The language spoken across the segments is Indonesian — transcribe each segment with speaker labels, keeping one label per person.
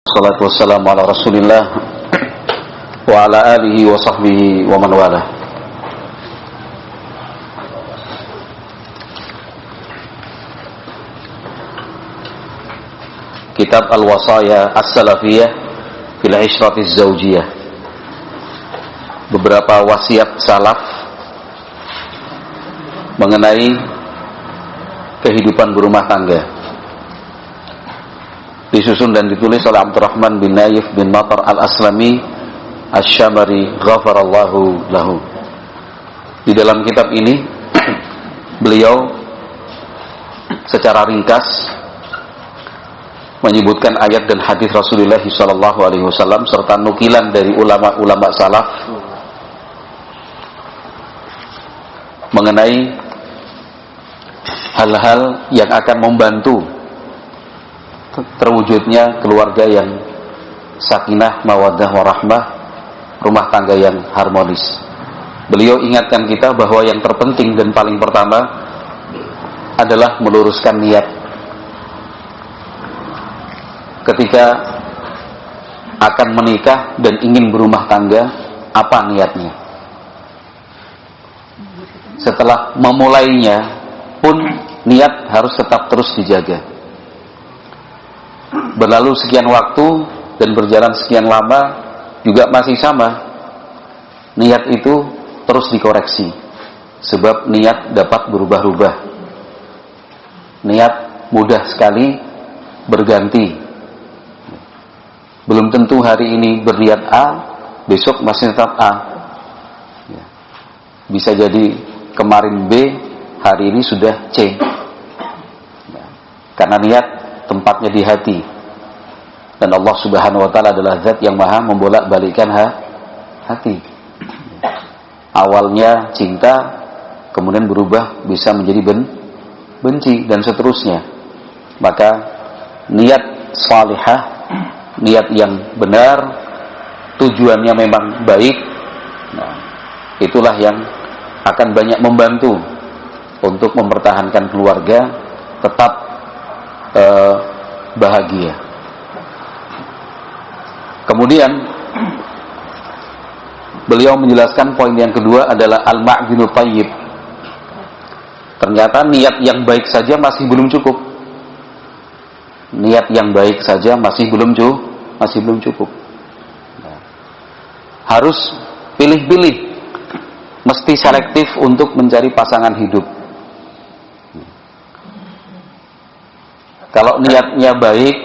Speaker 1: Salatu wassalamu ala rasulillah wa ala alihi wa sahbihi wa man wala. Kitab Al-Wasaya As-Salafiyah fil Ishratiz Zawjiyah. Beberapa wasiat salaf mengenai kehidupan berumah tangga, disusun dan ditulis oleh Abdurrahman bin Naif bin Matar Al-Aslami Asy-Syamari ghafarallahu lahu. Di dalam kitab ini beliau secara ringkas menyebutkan ayat dan hadis Rasulullah SAW serta nukilan dari ulama-ulama salaf mengenai hal-hal yang akan membantu terwujudnya keluarga yang sakinah, mawaddah, warahmah, rumah tangga yang harmonis. Beliau ingatkan kita bahwa yang terpenting dan paling pertama adalah meluruskan niat. Ketika akan menikah dan ingin berumah tangga, apa niatnya? Setelah memulainya pun niat harus tetap terus dijaga. Berlalu sekian waktu dan berjalan sekian lama juga masih sama, niat itu terus dikoreksi, sebab niat dapat berubah-ubah. Niat mudah sekali berganti. Belum tentu hari ini berniat A, besok masih tetap A. Bisa jadi kemarin B, hari ini sudah C. Karena niat tempatnya di hati, dan Allah Subhanahu wa ta'ala adalah zat yang maha membolak-balikkan hati. Awalnya cinta, kemudian berubah bisa menjadi benci dan seterusnya. Maka niat salihah, niat yang benar, tujuannya memang baik, itulah yang akan banyak membantu untuk mempertahankan keluarga tetap bahagia. Kemudian beliau menjelaskan poin yang kedua adalah al-ma'dinu thayyib. Ternyata niat yang baik saja masih belum cukup. Niat yang baik saja masih belum cukup. Harus pilih-pilih, mesti selektif untuk mencari pasangan hidup. Kalau niatnya baik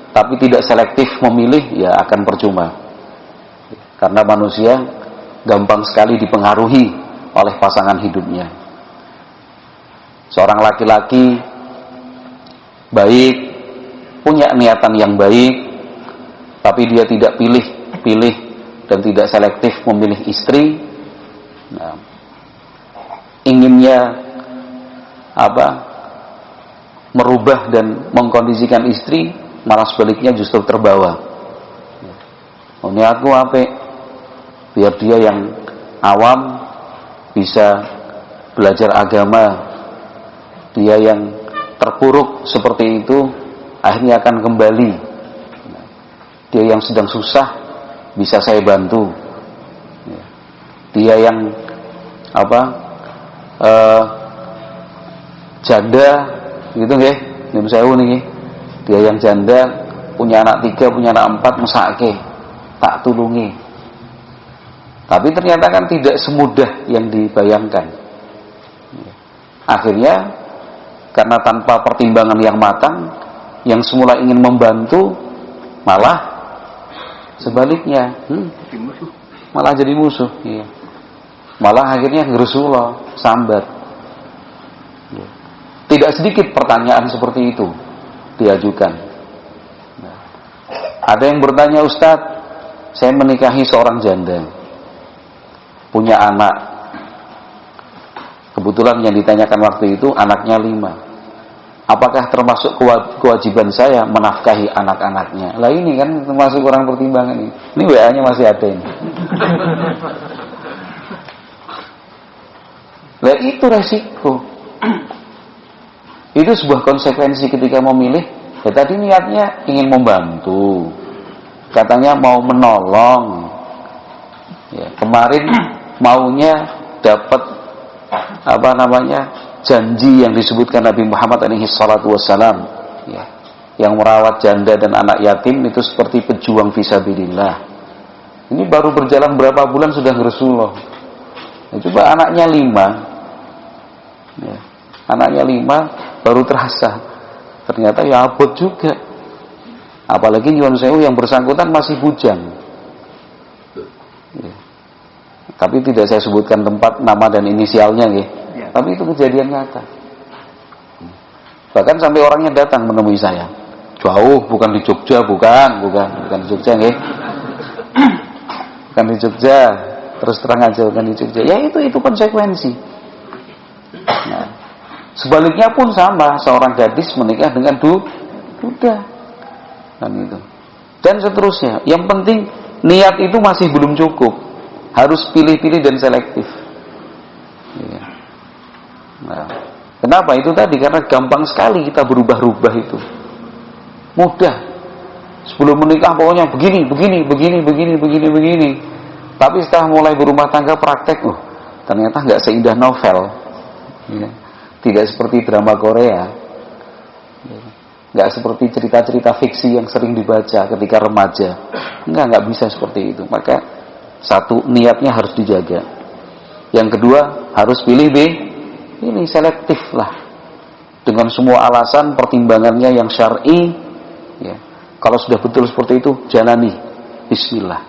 Speaker 1: tapi tidak selektif memilih, ya akan percuma. Karena manusia gampang sekali dipengaruhi oleh pasangan hidupnya. Seorang laki-laki baik, punya niatan yang baik, tapi dia tidak pilih dan tidak selektif memilih istri. Inginnya merubah dan mengkondisikan istri, malah sebaliknya justru terbawa. Ini aku biar dia yang awam bisa belajar agama, dia yang terpuruk seperti itu akhirnya akan kembali. Dia yang sedang susah bisa saya bantu. Dia yang janda gitu nggih, nyun sewu niki. Dia yang janda, punya anak 3, punya anak 4, mesake, tak tulungi. Tapi ternyata kan tidak semudah yang dibayangkan. Akhirnya karena tanpa pertimbangan yang matang, yang semula ingin membantu malah sebaliknya, malah jadi musuh. Malah akhirnya ngerusulo, sambat. Tidak sedikit pertanyaan seperti itu diajukan. Ada yang bertanya, Ustadz, saya menikahi seorang janda, punya anak. Kebetulan yang ditanyakan waktu itu anaknya 5. Apakah termasuk kewajiban saya menafkahi anak-anaknya? Lah ini kan termasuk kurang pertimbangan ini. Ini WA-nya masih ada ini. Lah itu resiko. Itu sebuah konsekuensi ketika memilih. Ya tadi niatnya ingin membantu, katanya mau menolong. Ya, kemarin maunya dapat janji yang disebutkan Nabi Muhammad alaihi salatu wassalam, ya, yang merawat janda dan anak yatim itu seperti pejuang fisabilillah. Ini baru berjalan berapa bulan sudah Rasulullah. Ya, coba anaknya 5, ya, anaknya 5 baru terasa. Ternyata ya abot juga. Apalagi nyuwun sewu yang bersangkutan masih bujang. Ya. Tapi tidak saya sebutkan tempat, nama dan inisialnya, ya. Tapi itu kejadian nyata. Bahkan sampai orangnya datang menemui saya. Jauh, bukan di Jogja, bukan di Jogja, ya. Bukan di Jogja. Terus terang aja bukan di Jogja. Ya itu konsekuensi. Nah, sebaliknya pun sama, seorang gadis menikah dengan duda. Dan itu. Dan seterusnya. Yang penting niat itu masih belum cukup. Harus pilih-pilih dan selektif. Ya. Nah, kenapa itu tadi? Karena gampang sekali kita berubah-ubah itu. Mudah. Sebelum menikah pokoknya begini. Tapi setelah mulai berumah tangga praktek, ternyata nggak seindah novel. Ya. Tidak seperti drama Korea. Ya. Nggak seperti cerita-cerita fiksi yang sering dibaca ketika remaja. Nggak bisa seperti itu. Maka satu, niatnya harus dijaga. Yang kedua, harus pilih ini selektif lah. Dengan semua alasan pertimbangannya yang syar'i, ya. Kalau sudah betul seperti itu, jalani. Bismillah.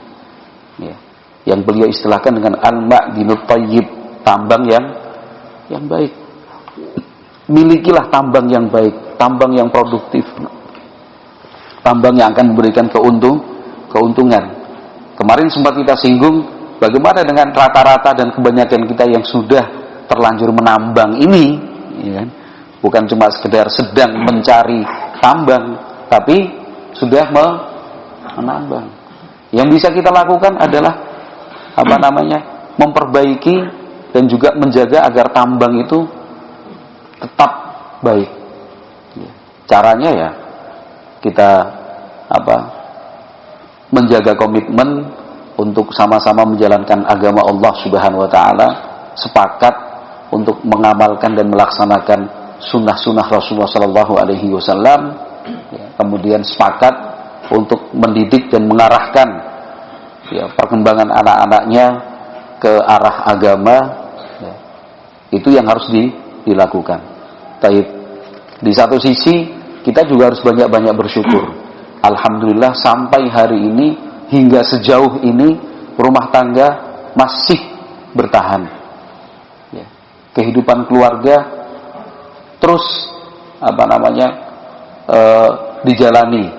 Speaker 1: Ya. Yang beliau istilahkan dengan al-ma'dinut thayyib, tambang yang baik. Milikilah tambang yang baik, tambang yang produktif, tambang yang akan memberikan keuntungan. Kemarin sempat kita singgung bagaimana dengan rata-rata dan kebanyakan kita yang sudah terlanjur menambang ini, ya kan? Bukan cuma sekedar sedang mencari tambang, tapi sudah menambang. Yang bisa kita lakukan adalah memperbaiki dan juga menjaga agar tambang itu tetap baik. Caranya ya kita menjaga komitmen untuk sama-sama menjalankan agama Allah Subhanahu wa taala, sepakat untuk mengamalkan dan melaksanakan sunnah-sunnah Rasulullah sallallahu alaihi wasallam, kemudian sepakat untuk mendidik dan mengarahkan perkembangan anak-anaknya ke arah agama, itu yang harus dilakukan. Taib. Di satu sisi kita juga harus banyak-banyak bersyukur. Alhamdulillah sampai hari ini hingga sejauh ini rumah tangga masih bertahan. Ya. Kehidupan keluarga terus dijalani.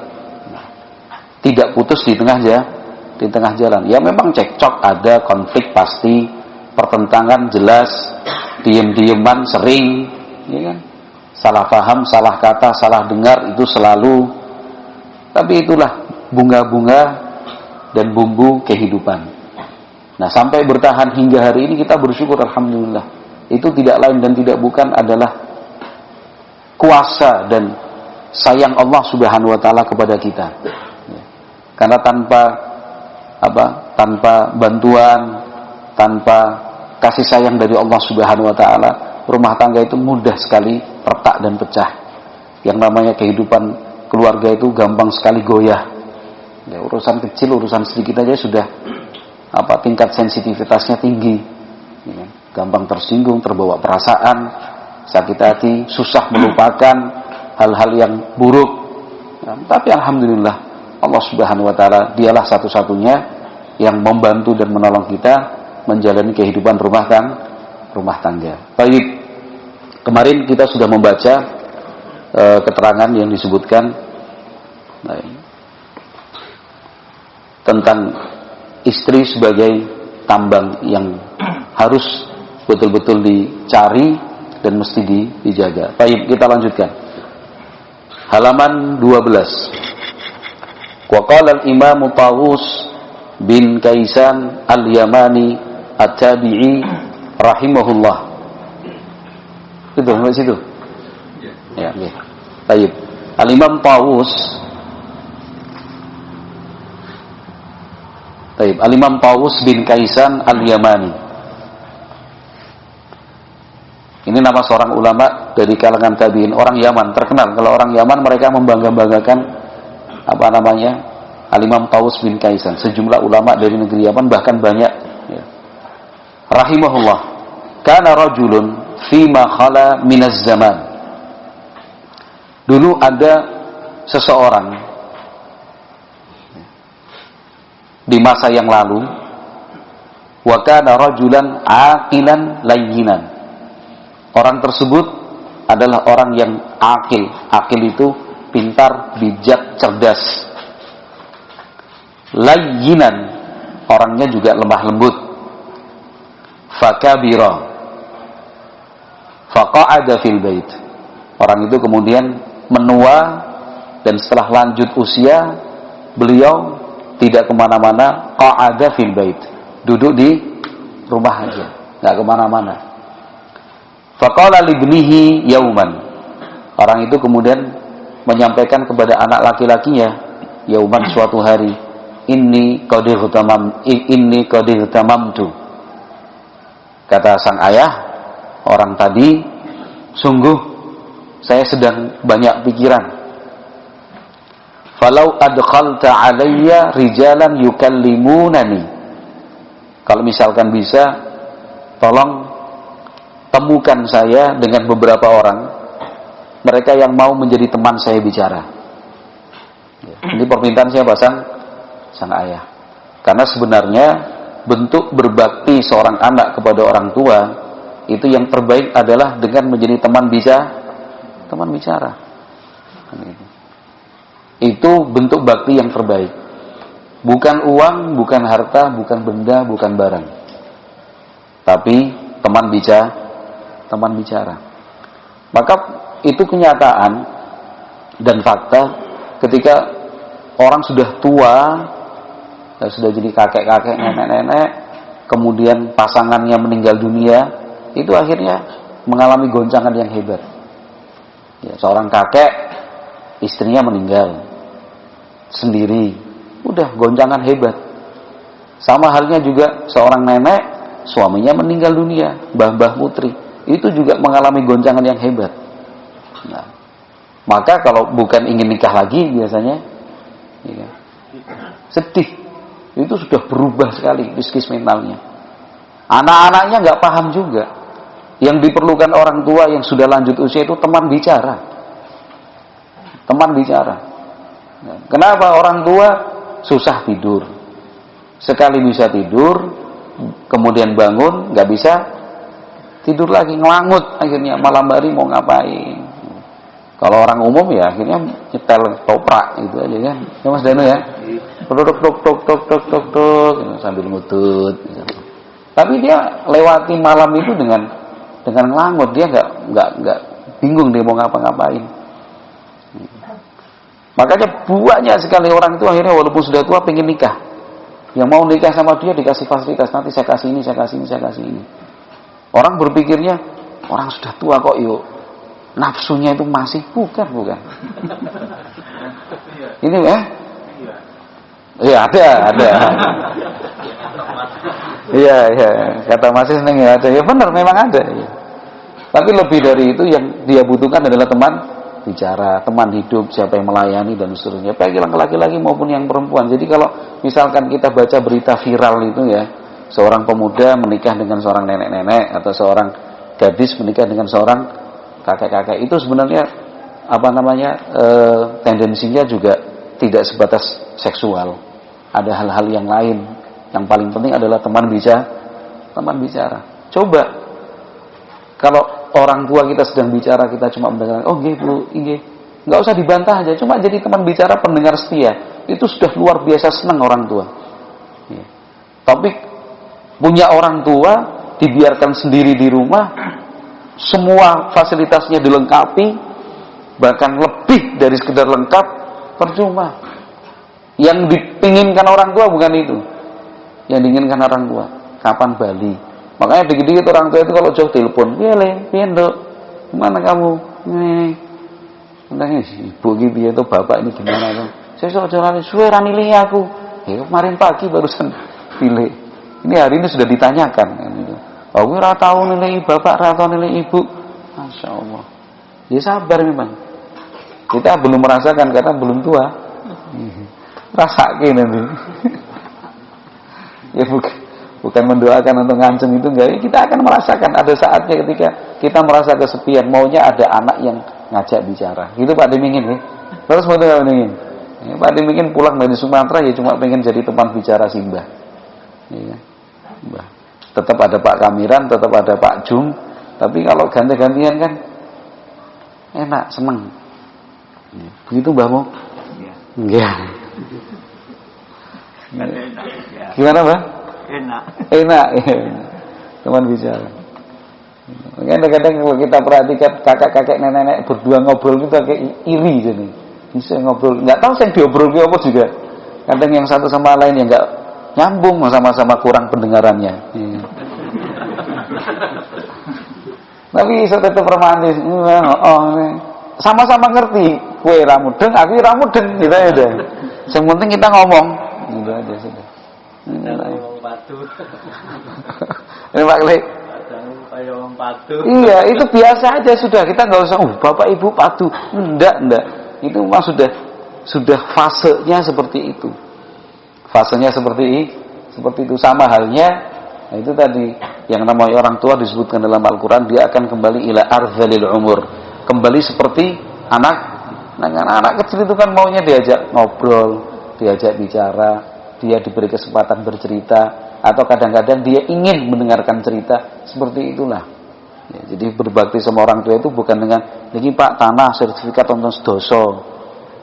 Speaker 1: Tidak putus di tengah jalan. Ya memang cekcok ada, konflik pasti, pertentangan jelas, diem-dieman sering, ya kan? Salah paham, salah kata, salah dengar itu selalu. Tapi itulah bunga-bunga dan bumbu kehidupan. Nah, sampai bertahan hingga hari ini kita bersyukur alhamdulillah. Itu tidak lain dan tidak bukan adalah kuasa dan sayang Allah Subhanahu wa taala kepada kita. Karena tanpa bantuan, tanpa kasih sayang dari Allah Subhanahu wa taala, rumah tangga itu mudah sekali retak dan pecah. Yang namanya kehidupan keluarga itu gampang sekali goyah. Ya, urusan kecil, urusan sedikit aja sudah tingkat sensitivitasnya tinggi. Ya, gampang tersinggung, terbawa perasaan, sakit hati, susah melupakan hal-hal yang buruk. Ya, tapi alhamdulillah Allah Subhanahu wa taala dialah satu-satunya yang membantu dan menolong kita menjalani kehidupan rumah tangga. Baik. Kemarin kita sudah membaca keterangan yang disebutkan tentang istri sebagai tambang yang harus betul-betul dicari dan mesti dijaga. Baik, kita lanjutkan. Halaman 12. Wa qala al-Imam Tawus bin Kaisan al-Yamani at-Tabi'i rahimahullah. Itu sampai situ. Ya, ya. Baik. Al-Imam Tawus Taib. Al-Imam Tawus bin Kaisan Al-Yamani. Ini nama seorang ulama dari kalangan tabi'in, orang Yaman, terkenal. Kalau orang Yaman mereka membangga-banggakan Al-Imam Tawus bin Kaisan. Sejumlah ulama dari negeri Yaman bahkan banyak ya. Rahimahullah. Kana rajulun fima khala minaz zaman. Dulu ada seseorang di masa yang lalu, wa kana rajulan aqilan layyinan. Orang tersebut adalah orang yang akil. Akil itu pintar, bijak, cerdas. Layyinan, orangnya juga lemah lembut. Fakabira, faqa'ada fil bait. Orang itu kemudian menua, dan setelah lanjut usia, beliau tidak kemana-mana. Qa'ada fil bait, duduk di rumah aja, nggak kemana-mana. Faqala libnihi yauman, orang itu kemudian menyampaikan kepada anak laki-lakinya, yauman, suatu hari, inni qad ihtamamtu. Kata sang ayah, orang tadi, sungguh saya sedang banyak pikiran. Falau adkhalta alayya rijalan yukallimunani. Kalau misalkan bisa, tolong temukan saya dengan beberapa orang, mereka yang mau menjadi teman saya bicara. Ini permintaan siapa? Sang ayah. Karena sebenarnya bentuk berbakti seorang anak kepada orang tua itu yang terbaik adalah dengan menjadi teman bicara. Itu bentuk bakti yang terbaik. Bukan uang, bukan harta, bukan benda, bukan barang. Tapi teman bicara. Maka itu kenyataan dan fakta ketika orang sudah tua, sudah jadi kakek-kakek, nenek-nenek, kemudian pasangannya meninggal dunia, itu akhirnya mengalami goncangan yang hebat. Ya, seorang kakek, istrinya meninggal sendiri, udah goncangan hebat. Sama halnya juga seorang nenek, suaminya meninggal dunia, mbah-mbah putri, itu juga mengalami goncangan yang hebat. Nah, maka kalau bukan ingin nikah lagi biasanya, ya, sedih. Itu sudah berubah sekali psikis mentalnya. Anak-anaknya nggak paham juga. Yang diperlukan orang tua yang sudah lanjut usia itu teman bicara. Teman bicara. Kenapa orang tua susah tidur? Sekali bisa tidur, kemudian bangun nggak bisa tidur lagi, ngelangut akhirnya malam hari mau ngapain. Kalau orang umum ya akhirnya nyetel toprak gitu aja kan. Ya Mas Danu ya. Tok sambil ngutut gitu. Tapi dia lewati malam itu dengan ngelangut, dia enggak bingung dia mau ngapa-ngapain. Makanya banyak sekali orang itu akhirnya walaupun sudah tua pengen nikah. Yang mau nikah sama dia dikasih fasilitas, nanti saya kasih ini, saya kasih ini. Orang berpikirnya orang sudah tua kok yuk nafsunya itu masih bukan. Ini ya? Iya ada. Iya kata masih seneng ya ada. Ya benar memang ada. Ya. Tapi lebih dari itu yang dia butuhkan adalah teman bicara, teman hidup, siapa yang melayani dan seterusnya. Baik yang laki-laki maupun yang perempuan. Jadi kalau misalkan kita baca berita viral itu ya, seorang pemuda menikah dengan seorang nenek-nenek atau seorang gadis menikah dengan seorang kakek-kakek, itu sebenarnya tendensinya juga tidak sebatas seksual. Ada hal-hal yang lain. Yang paling penting adalah teman bicara. Coba kalau orang tua kita sedang bicara, kita cuma mendengar, oh nggih Bu, nggih. Enggak usah dibantah aja, cuma jadi teman bicara, pendengar setia. Itu sudah luar biasa senang orang tua. Ya. Tapi punya orang tua dibiarkan sendiri di rumah, semua fasilitasnya dilengkapi, bahkan lebih dari sekedar lengkap, percuma. Yang diinginkan orang tua bukan itu. Yang diinginkan orang tua, kapan Bali? Makanya dikit-dikit orang tua itu kalau jauh telepon, piye nduk? Mana kamu? Nih. Entahnya ibu iki piye to, bapak ini gimana to? Sesuk jalan suwe ra nilai aku. Ya kemarin pagi barusan Pilih. Ini hari ini sudah ditanyakan. Oh, ora tahu nilai bapak, ora tahu nilai ibu. Masya Allah. Ya sabar memang. Kita belum merasakan karena belum tua. Rasakin nanti. Ya bukan mendoakan untuk ngancem itu enggak. Kita akan merasakan ada saatnya ketika kita merasa kesepian, maunya ada anak yang ngajak bicara. Gitu Pak Dimingin ya. Terus mau Pak Dimingin. Ya, Pak Dimingin pulang dari Sumatera ya cuma pengen jadi teman bicara Simbah. Ya. Mbah. Tetap ada Pak Kamiran, tetap ada Pak Jum, tapi kalau ganti-gantian kan enak, seneng. Begitu Mbahmu? Iya. Gimana Mbah? Enak. Teman bicara. Kadang-kadang kalau kita perhatikan kakak-kakek, nenek-nenek berdua ngobrol itu kayak iri jadi. Bisa ngobrol, nggak tahu saya diobrol apa juga. Kadang yang satu sama lain yang nggak nyambung, sama-sama kurang pendengarannya. Tapi bisa tetap romantis. Sama-sama ngerti. Kue ramudeng, aku ramudeng, gitu aja. Yang penting kita ngomong. Gitu aja sudah. Ini Pak Klik. Iya, itu biasa aja sudah. Kita nggak usah. Bapak Ibu padu. Enggak. Itu memang sudah fasenya seperti itu. Fasenya seperti itu, sama halnya. Nah, itu tadi yang namanya orang tua disebutkan dalam Al-Quran, dia akan kembali ila arzalil umur, kembali seperti anak kecil itu kan maunya diajak ngobrol, diajak bicara, dia diberi kesempatan bercerita, atau kadang-kadang dia ingin mendengarkan cerita. Seperti itulah ya, jadi berbakti sama orang tua itu bukan dengan ini Pak tanah sertifikat tonton sedoso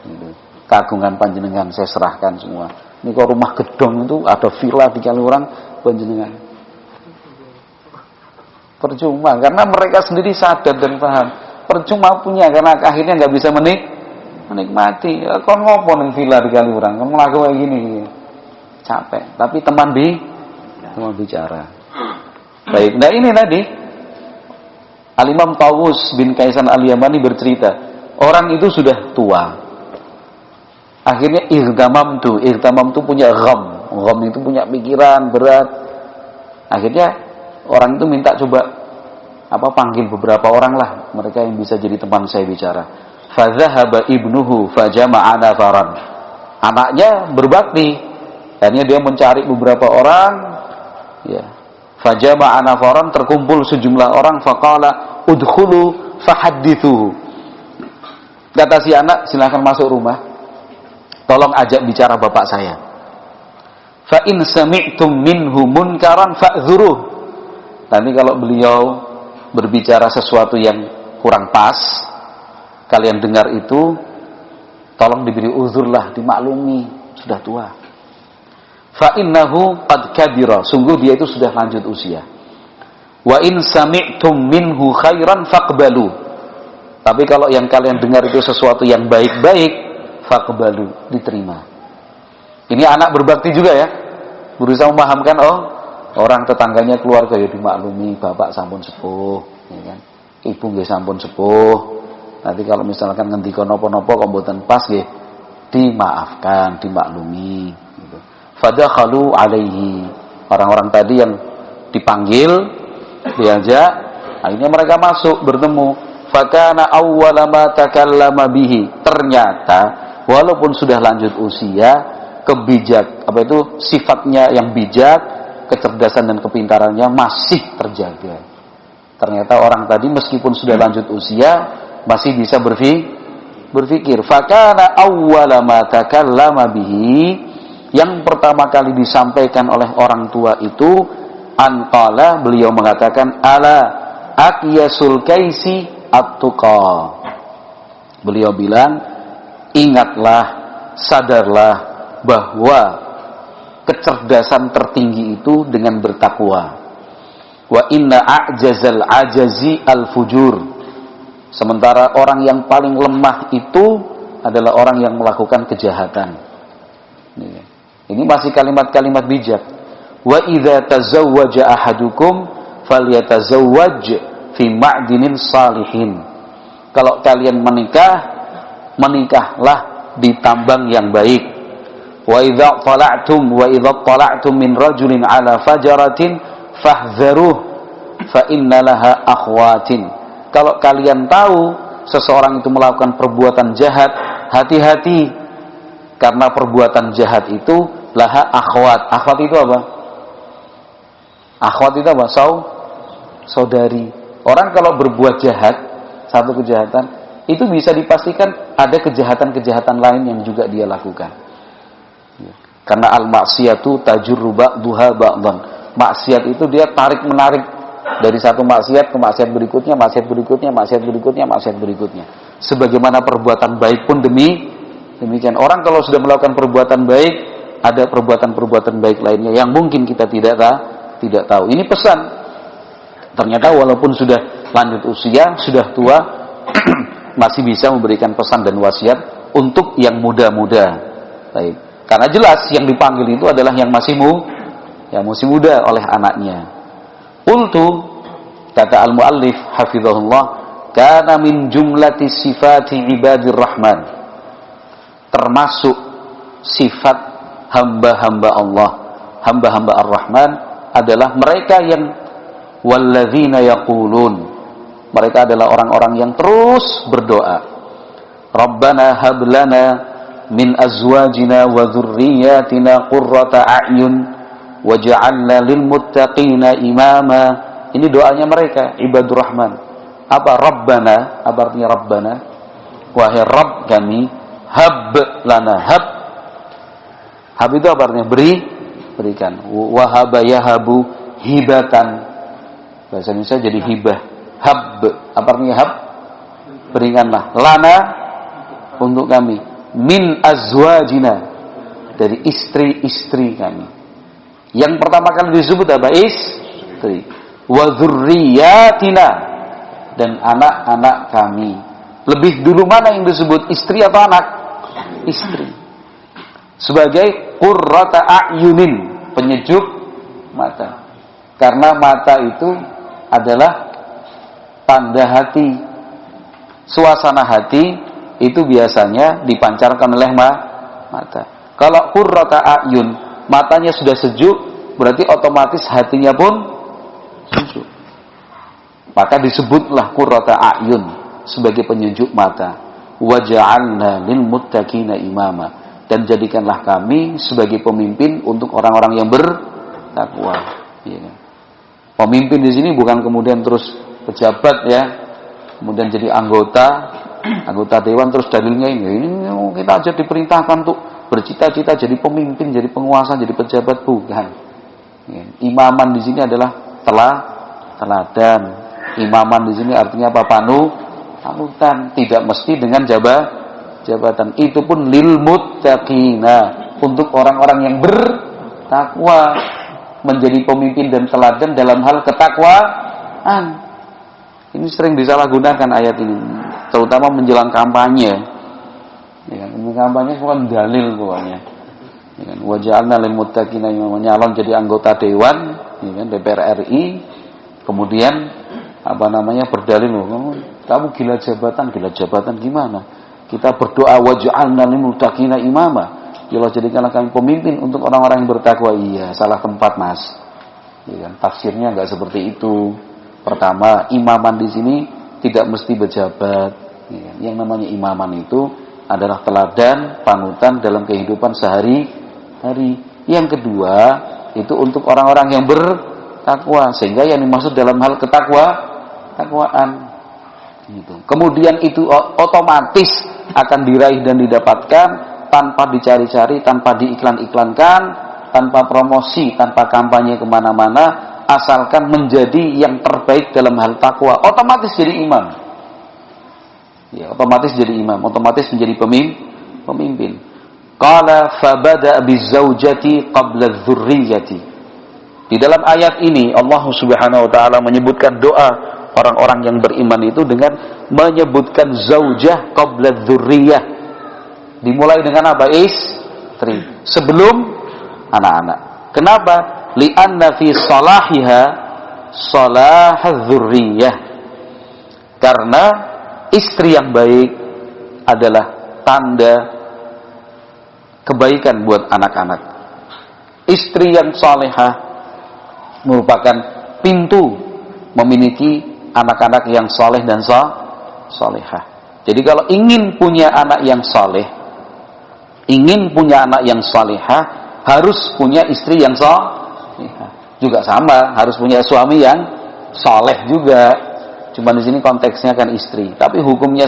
Speaker 1: gitu. Kagungan panjenengan saya serahkan semua. Ini kalau rumah gedong itu ada villa 3 orang panjenengan. Percuma karena mereka sendiri sadar dan paham. Percuma punya karena akhirnya nggak bisa menikmati. Kau ngopo ning villa 3 orang, kamu lagu kayak gini. Capek. Tapi teman bicara. Baik. Nah ini tadi Al-Imam Tawus bin Kaisan Al-Yamani bercerita, orang itu sudah tua. Akhirnya irtamam tu punya gham itu punya pikiran berat. Akhirnya orang itu minta coba panggil beberapa orang lah, mereka yang bisa jadi teman saya bicara. Fadzahaba ibnuhu fajama'a nafaran. Anaknya berbakti. Akhirnya dia mencari beberapa orang, ya. Fajama'a nafaran, terkumpul sejumlah orang, faqala udkhulu fahaddithuhu. Kata si anak, silakan masuk rumah. Tolong ajak bicara bapak saya. Fa in sami'tum minhu munkaran fa'dzuruh. Nanti kalau beliau berbicara sesuatu yang kurang pas, kalian dengar itu, tolong diberi uzurlah, dimaklumi, sudah tua. Fa innahu qad kabira, sungguh dia itu sudah lanjut usia. Wa in sami'tum minhu khairan faqbalu. Tapi kalau yang kalian dengar itu sesuatu yang baik-baik, faqbalu, diterima. Ini anak berbakti juga ya, berusaha memahamkan, orang tetangganya keluarga ya dimaklumi, bapak sampun sepuh, ya kan? Ibu nggih sampun sepuh. Nanti kalau misalkan ngendika napa-napa kok mboten pas nggih, dimaafkan, dimaklumi gitu. Fadakhalu alaihi. Orang-orang tadi yang dipanggil, diajak, akhirnya mereka masuk bertemu. Fakana awwala ma takallama bihi. Ternyata walaupun sudah lanjut usia, sifatnya yang bijak, kecerdasan dan kepintarannya masih terjaga. Ternyata orang tadi meskipun sudah lanjut usia masih bisa berpikir. Fakana awwala ma takallama bihi, yang pertama kali disampaikan oleh orang tua itu anqala, beliau mengatakan ala aqyasul kaisi at-tuqa. Beliau bilang, ingatlah, sadarlah bahwa kecerdasan tertinggi itu dengan bertakwa. Wa inna a'jazal ajazi al-fujur. Sementara orang yang paling lemah itu adalah orang yang melakukan kejahatan. Ini masih kalimat-kalimat bijak. Wa idza tazawwaja ahadukum falyatazawwaj fi ma'dinin salihin. Kalau kalian menikah, menikahlah di tambang yang baik. Wa idza tala'tum min rajulin ala fajaratin fahdharuh fa innalaha akhwatin. Kalau kalian tahu seseorang itu melakukan perbuatan jahat, hati-hati, karena perbuatan jahat itu laha akhwat. Akhwat itu apa? Akhwat itu apa? Saudari. Orang kalau berbuat jahat, satu kejahatan, itu bisa dipastikan ada kejahatan-kejahatan lain yang juga dia lakukan. Karena al-maksiyatu tajurru ba'duha ba'dhan. Maksiat itu dia tarik-menarik dari satu maksiat ke maksiat berikutnya, maksiat berikutnya, maksiat berikutnya, maksiat berikutnya. Sebagaimana perbuatan baik pun demikian. Orang kalau sudah melakukan perbuatan baik, ada perbuatan-perbuatan baik lainnya yang mungkin kita tidak tahu. Ini pesan. Ternyata walaupun sudah lanjut usia, sudah tua, masih bisa memberikan pesan dan wasiat untuk yang muda-muda. Baik. Karena jelas yang dipanggil itu adalah yang masih muda oleh anaknya. Qultu, kata al-muallif hafizahullah, kana min jumlati sifati ibadir rahman. Termasuk sifat hamba-hamba Allah, hamba-hamba ar-Rahman adalah mereka yang walladzina yaqulun. Mereka adalah orang-orang yang terus berdoa. Rabbana hab lana min azwajina wa dzurriyyatina qurrata a'yun waj'alna lil muttaqina imama. Ini doanya mereka, ibadur rahman. Apa Rabbana? Apa artinya Rabbana? Wahai Rabb kami, hab lana. Hab itu apa artinya? Berikan. Wahaba yahabu hibatan. Bahasa Indonesia jadi hibah. Hab, apa artinya hab? Berikanlah. Lana, untuk kami. Min azwajina, dari istri-istri kami. Yang pertama kali disebut apa? Istri. Wa dzurriyyatina, dan anak-anak kami. Lebih dulu mana yang disebut, istri atau anak? Istri. Sebagai qurrata a'yunin, penyejuk mata. Karena mata itu adalah tanda hati. Suasana hati itu biasanya dipancarkan oleh mata. Kalau qurrata a'yun, matanya sudah sejuk, berarti otomatis hatinya pun sejuk. Maka disebutlah qurrata a'yun sebagai penyejuk mata. Waja'alna lil muttaqina imama, dan jadikanlah kami sebagai pemimpin untuk orang-orang yang bertakwa. Ya. Pemimpin di sini bukan kemudian terus pejabat ya, kemudian jadi anggota dewan terus dalilnya ini kita aja diperintahkan untuk bercita-cita jadi pemimpin, jadi penguasa, jadi pejabat, bukan. Ya. Imaman di sini adalah teladan. Imaman di sini artinya apa? Panutan, tidak mesti dengan jabatan. Itu pun lil muttaqina, untuk orang-orang yang bertakwa, menjadi pemimpin dan teladan dalam hal ketakwaan. Ini sering disalahgunakan ayat ini, terutama menjelang kampanye. Ya, kampanye bukan dalil pokoknya. Ya, waja'alna lil muttaqina imama, nyalon jadi anggota dewan, ya, DPR RI, kemudian berdalil, kamu gila jabatan gimana? Kita berdoa waj'alna lil muttaqina imama. Ya Allah, jadikanlah kami pemimpin untuk orang-orang yang bertakwa. Iya, salah tempat, Mas. Ya, tafsirnya enggak seperti itu. Pertama, imaman di sini tidak mesti pejabat. Ya, yang namanya imaman itu adalah teladan, panutan dalam kehidupan sehari-hari. Yang kedua, itu untuk orang-orang yang bertakwa, sehingga yang dimaksud dalam hal ketakwaan. Gitu. Kemudian itu otomatis akan diraih dan didapatkan tanpa dicari-cari, tanpa diiklan-iklankan, tanpa promosi, tanpa kampanye kemana-mana, asalkan menjadi yang terbaik dalam hal takwa, otomatis jadi imam. Ya, otomatis jadi imam, otomatis menjadi pemimpin. Qala fabada bizaujati qabla dzurriyyati. Di dalam ayat ini Allah Subhanahu wa taala menyebutkan doa orang-orang yang beriman itu dengan menyebutkan zaujah qabla dzurriyyah. Dimulai dengan apa? Istri sebelum anak-anak. Kenapa? Li'anna fi salahiha salahadz dzurriyyah. Karena istri yang baik adalah tanda kebaikan buat anak-anak. Istri yang salehah merupakan pintu memiliki anak-anak yang saleh dan salehah. Jadi kalau ingin punya anak yang saleh, ingin punya anak yang salehah, harus punya istri yang salehah. Juga sama, harus punya suami yang saleh juga. Cuma di sini konteksnya kan istri, tapi hukumnya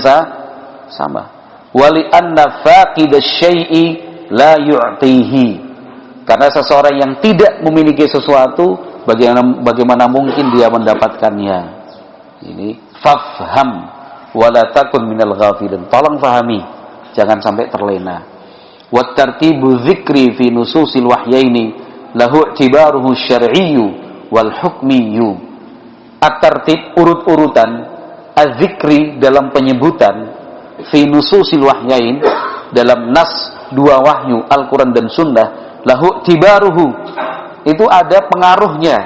Speaker 1: sama. Wali anna faqidash syai'i la yu'tihi. Karena seseorang yang tidak memiliki sesuatu, bagaimana mungkin dia mendapatkannya. Ini fafham wala takun minal ghafilin. Tolong fahami, jangan sampai terlena. Wa tartibu dzikri fi nususil wahyaini lahu i'tibaruhu syar'iyyu wal hukmiyyu. At-tartib, urut-urutan az-zikri dalam penyebutan fi nususil wahyain, dalam nas dua wahyu Al-Quran dan Sunnah, lahu tibaruhu, itu ada pengaruhnya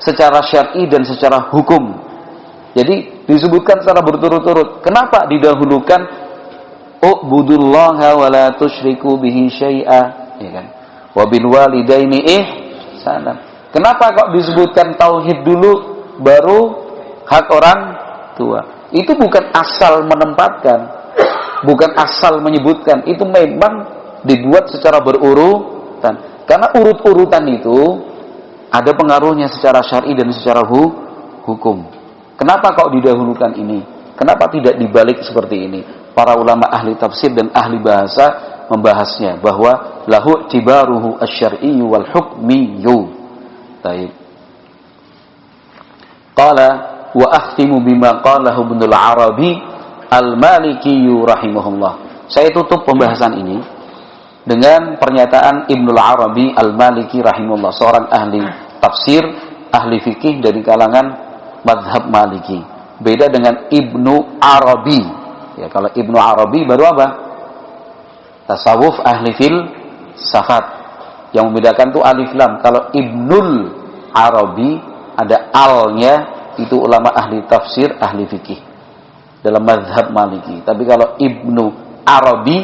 Speaker 1: secara syar'i dan secara hukum. Jadi disebutkan secara berturut-turut. Kenapa didahulukan u'budullaha wa la tusyriku bihi syai'a, ya kan? Wa bil walidaini ihsanan. Kenapa kok disebutkan tauhid dulu baru hak orang tua? Itu bukan asal menempatkan, bukan asal menyebutkan, itu memang dibuat secara berurutan. Karena urut-urutan itu ada pengaruhnya secara syar'i dan secara hukum. Kenapa kok didahulukan ini? Kenapa tidak dibalik seperti ini? Para ulama ahli tafsir dan ahli bahasa membahasnya bahwa lahu tibaruhu asy-syar'iyyu wal hukmiyyu. Baik. Qala wa akhtimu bima qalahu Ibnul Arabi Al-Maliki rahimahullah. Saya tutup pembahasan ini dengan pernyataan Ibnul Arabi Al-Maliki rahimahullah, seorang ahli tafsir, ahli fikih dari kalangan mazhab Maliki. Beda dengan Ibnu Arabi. Ya, kalau Ibnu Arabi baru apa? Tasawuf, ahli filsafat. Yang membedakan itu alif lam. Kalau Ibnul Arabi ada al-nya, itu ulama ahli tafsir, ahli fikih dalam mazhab Maliki. Tapi kalau Ibnu Arabi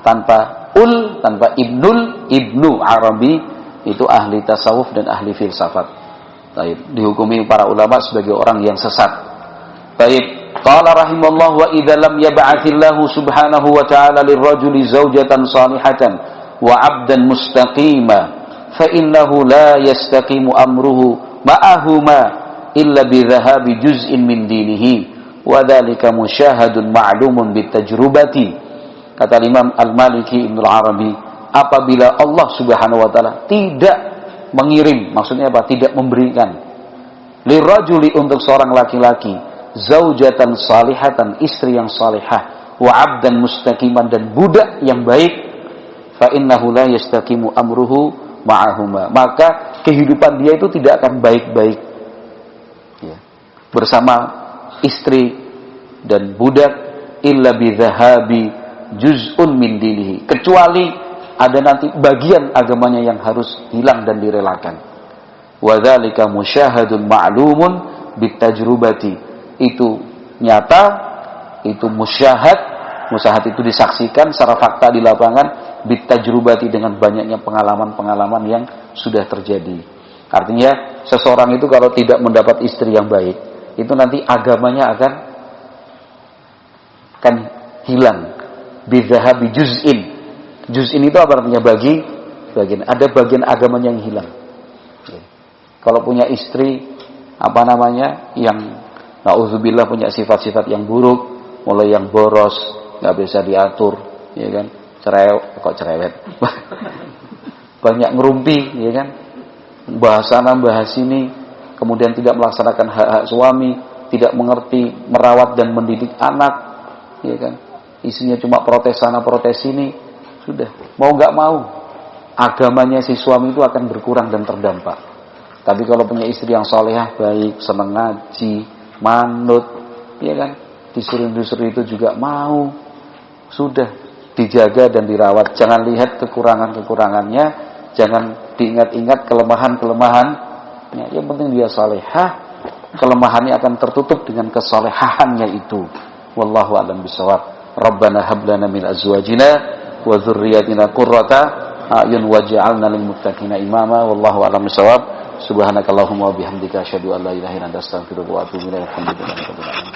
Speaker 1: tanpa ul, tanpa Ibnu Arabi, itu ahli tasawuf dan ahli filsafat. Baik, dihukumi para ulama sebagai orang yang sesat. Baik, qala rahimallahu wa idza lam yab'athillahu subhanahu wa ta'ala lirrajuli zawjatan salihatan wa 'abdan mustaqima fa innahu la yastaqimu amruhu ma'ahuma illa bi dhahabi juz'in min dinihi wa dzalika musyahadun ma'lumun bitajrubati. Kata Imam Al-Maliki Ibnul Arabi, apabila Allah Subhanahu wa taala tidak mengirim, maksudnya apa? Tidak memberikan lirajuli, untuk seorang laki-laki, zaujatan salihatan, istri yang salihah, wa 'abdan mustaqiman, dan budak yang baik, fa innahu la yastaqimu amruhu ma'ahuma, maka kehidupan dia itu tidak akan baik-baik ya, bersama istri dan budak, illa bidhahabi juz'un min dinihi, kecuali ada nanti bagian agamanya yang harus hilang dan direlakan. Wa dzalika musyahadun ma'lumun bitajrubati, itu nyata, itu musyahad itu disaksikan secara fakta di lapangan, bitajrubati, dengan banyaknya pengalaman-pengalaman yang sudah terjadi. Artinya seseorang itu kalau tidak mendapat istri yang baik, itu nanti agamanya akan hilang. Bidzahabi juz'in. Juz'in itu apa artinya? Bagian. Ada bagian agamanya yang hilang. Kalau punya istri yang na'udzubillah punya sifat-sifat yang buruk, mulai yang boros, nggak bisa diatur, ya kan? Cerewet. Banyak ngerumpi, ya kan? Bahas sana, bahas sini, kemudian tidak melaksanakan hak-hak suami, tidak mengerti merawat dan mendidik anak, ya kan? Isinya cuma protes sana, protes sini, sudah. Mau nggak mau, agamanya si suami itu akan berkurang dan terdampak. Tapi kalau punya istri yang salehah, baik, senang ngaji, manut, ya kan, disuruh itu juga mau, sudah, dijaga dan dirawat. Jangan lihat kekurangannya, jangan diingat-ingat kelemahan-kelemahan. Yang penting dia salehah, kelemahannya akan tertutup dengan kesalehahannya itu. Wallahu a'lam bishawab. Rabbana hab lana min azwajina wa dzurriyyatina qurrata a'yun waj'alna lil muttaqina imama. Wallahu a'lam bishawab. Subhanakallahumma wa bihamdika asyhadu an la ilaha illa anta astaghfiruka wa atubu ilaik. Alhamdulillah.